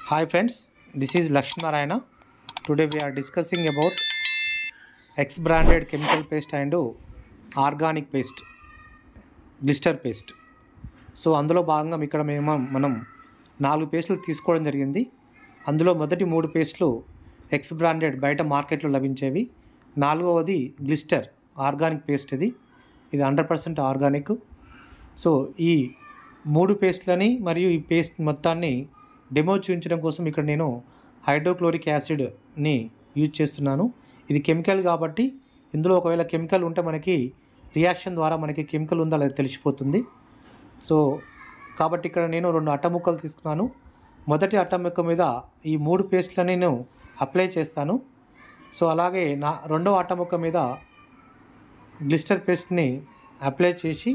Hi friends, this is Lakshmi Narayana. Today we are discussing about X branded chemical paste and organic paste, blister paste. So అందులో భాగంగా ఇక్కడ మనం 4 పేస్టులు తీసుకోవడం జరిగింది. అందులో మొదటి 3 పేస్టులు ఎక్స్ బ్రాండెడ్ బయట మార్కెట్లో లభించేవి. 4వది గ్లిస్టర్ ఆర్గానిక్ పేస్ట్. ఇది 100% ఆర్గానిక్. సో ఈ 3 పేస్టులని మరియు ఈ పేస్ట్ మొత్తాన్ని డెమో చూపించడం కోసం ఇక్కడ నేను హైడ్రోక్లోరిక్ యాసిడ్ని యూజ్ చేస్తున్నాను. ఇది కెమికల్ కాబట్టి ఇందులో ఒకవేళ కెమికల్ ఉంటే మనకి రియాక్షన్ ద్వారా మనకి కెమికల్ ఉందా లేదా తెలిసిపోతుంది. సో కాబట్టి ఇక్కడ నేను 2 అట్ట ముక్కలు తీసుకున్నాను. మొదటి అట్ట ముక్క మీద ఈ 3 పేస్ట్లని నేను అప్లై చేస్తాను. సో అలాగే రెండవ అట్ట ముక్క మీద గ్లిస్టర్ పేస్ట్ని అప్లై చేసి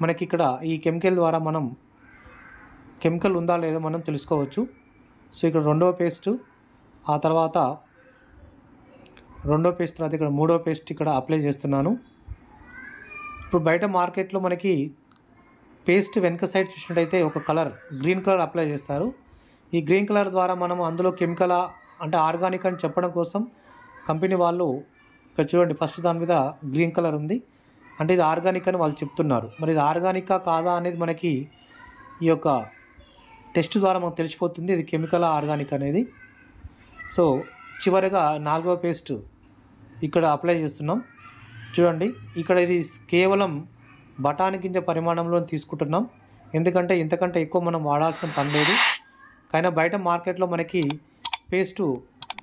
మనకి ఇక్కడ ఈ కెమికల్ ద్వారా మనం కెమికల్ ఉందా లేదా మనం తెలుసుకోవచ్చు. సో ఇక్కడ రెండవ పేస్ట్, ఆ తర్వాత రెండో పేస్ట్, తర్వాత ఇక్కడ మూడో పేస్ట్ ఇక్కడ అప్లై చేస్తున్నాను. ఇప్పుడు బయట మార్కెట్లో మనకి పేస్ట్ వెనక సైడ్ చూసినట్టయితే ఒక కలర్ గ్రీన్ కలర్ అప్లై చేస్తారు. ఈ గ్రీన్ కలర్ ద్వారా మనం అందులో కెమికల్ అంటే ఆర్గానిక్ అని చెప్పడం కోసం కంపెనీ వాళ్ళు ఇక్కడ చూడండి ఫస్ట్ దాని మీద గ్రీన్ కలర్ ఉంది, అంటే ఇది ఆర్గానిక్ అని వాళ్ళు చెప్తున్నారు. మరి ఇది ఆర్గానికా కాదా అనేది మనకి ఈ యొక్క టెస్ట్ ద్వారా మనకు తెలిసిపోతుంది ఇది కెమికల్ ఆర్గానిక్ అనేది. సో చివరిగా 4వ పేస్ట్ ఇక్కడ అప్లై చేస్తున్నాం. చూడండి ఇక్కడ ఇది కేవలం బఠానీ గింజ పరిమాణంలో తీసుకుంటున్నాం, ఎందుకంటే ఇంతకంటే ఎక్కువ మనం వాడాల్సిన పని లేదు. కానీ బయట మార్కెట్లో మనకి పేస్టు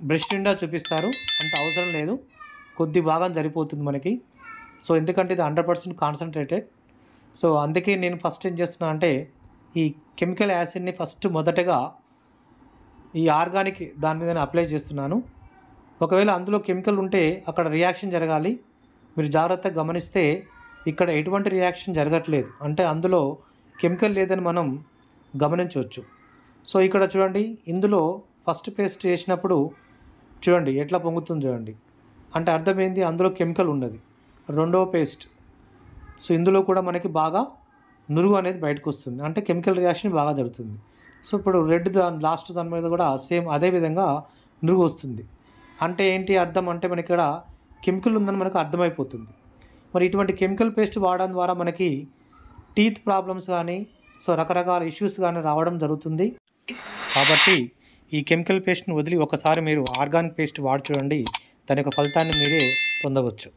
బ్రష్ నిండా చూపిస్తారు, అంత అవసరం లేదు, కొద్ది భాగం సరిపోతుంది మనకి. సో ఎందుకంటే ఇది 100% కాన్సన్ట్రేటెడ్. సో అందుకే నేను ఫస్ట్ ఏం చేస్తున్నా అంటే ఈ కెమికల్ యాసిడ్ని మొదటగా ఈ ఆర్గానిక్ దాని మీద అప్లై చేస్తున్నాను. ఒకవేళ అందులో కెమికల్ ఉంటే అక్కడ రియాక్షన్ జరగాలి. మీరు జాగ్రత్తగా గమనిస్తే ఇక్కడ ఎటువంటి రియాక్షన్ జరగట్లేదు, అంటే అందులో కెమికల్ లేదని మనం గమనించవచ్చు. సో ఇక్కడ చూడండి ఇందులో ఫస్ట్ పేస్ట్ చేసినప్పుడు చూడండి ఎట్లా పొంగుతుంది చూడండి, అంటే అర్థమైంది అందులో కెమికల్ ఉన్నది. రెండవ పేస్ట్, సో ఇందులో కూడా మనకి బాగా నురుగు అనేది బయటకు వస్తుంది, అంటే కెమికల్ రియాక్షన్ బాగా జరుగుతుంది. సో ఇప్పుడు రెడ్ లాస్ట్ దాని మీద కూడా సేమ్ అదే విధంగా నురుగు వస్తుంది. అంటే ఏంటి అర్థం అంటే మనకి ఇక్కడ కెమికల్ ఉందని మనకు అర్థమైపోతుంది. మరి ఇటువంటి కెమికల్ పేస్ట్ వాడడం ద్వారా మనకి టీత్ ప్రాబ్లమ్స్ కానీ రకరకాల ఇష్యూస్ కానీ రావడం జరుగుతుంది. కాబట్టి ఈ కెమికల్ పేస్ట్ని వదిలి ఒకసారి మీరు ఆర్గానిక్ పేస్ట్ వాడి చూడండి, దాని యొక్క ఫలితాన్ని మీరే పొందవచ్చు.